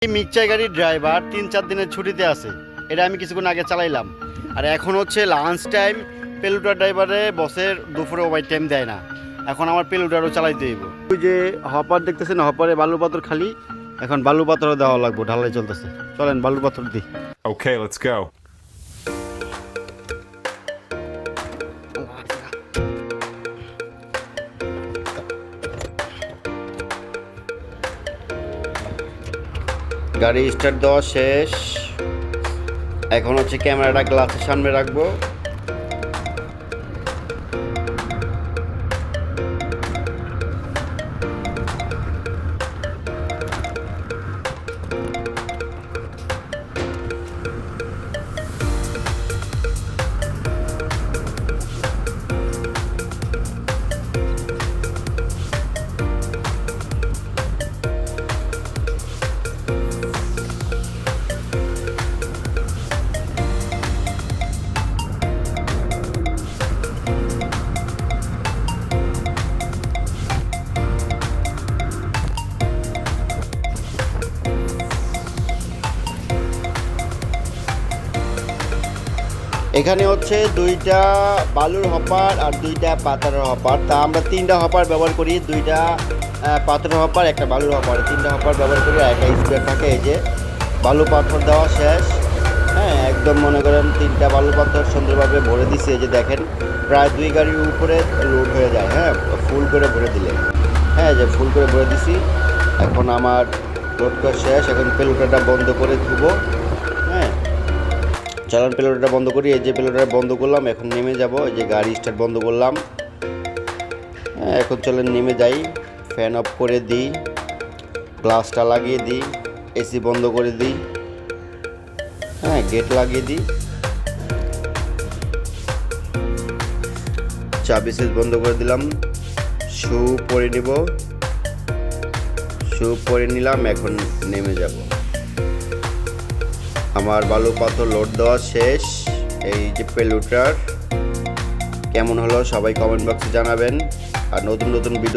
এই মিক্সচার গাড়ির ড্রাইভার 3-4 দিনের ছুটিতে আছে। এটা আমি কিছুক্ষণ আগে চালাইলাম। আর এখন হচ্ছে লাঞ্চ টাইম। পেলুটার ড্রাইভারে বসের দুপুরে ওভার টাইম দেয় না। এখন আমার পেলুটারও চালাইতে হইব। ওই যে হপার দেখতেছেন, হপারে বালু পাথর খালি। এখন বালু পাথরও দেওয়া লাগবে, ঢালাই চলতেছে। চলেন বালু পাথর দিই। Okay, let's go. গাড়ি স্টার্ট দেওয়া শেষ। এখন হচ্ছে ক্যামেরাটা গ্লাসের সামনে রাখবো। এখানে হচ্ছে 2টা বালুর হপার আর 2টা পাথরের হপার। তা আমরা 3টা হপার ব্যবহার করি, 2টা পাথরের হপার, একটা বালুর হপার। 3টা হপার ব্যবহার করি, একটা স্পেয়ার থাকে। এই যে বালু পাথর দেওয়া শেষ। হ্যাঁ, একদম মনে করেন 3টা বালু পাথর সুন্দরভাবে ভরে দিছি। এই যে দেখেন, প্রায় 2 গাড়ির উপরে লোড হয়ে যায়। হ্যাঁ, ফুল করে ভরে দিলে। হ্যাঁ, যে ফুল করে ভরে দিছি। এখন আমার লোড করা শেষ। এখন পেলুটাটা বন্ধ করে ধুবো। হ্যাঁ, চালান পেলোটাটা বন্ধ করি। এই যে পেলোটাটা বন্ধ করলাম, এখন নেমে যাব। এই যে গাড়ি স্টার্ট বন্ধ করলাম। হ্যাঁ, এখন চলেন নেমে যাই। ফ্যান অফ করে দিই, গ্লাসটা লাগিয়ে দিই, এসি বন্ধ করে দিই। হ্যাঁ, গেট লাগিয়ে দিই, চাবি সুইচ বন্ধ করে দিলাম। শু পরে নিব, শু পরে নিলাম। এখন নেমে যাব। আমার বালু পাথর লোড দেওয়া শেষ। এই যে পেলুটার কেমন হলো সবাই কমেন্ট বক্সে জানাবেন। আর নতুন নতুন ভিডিও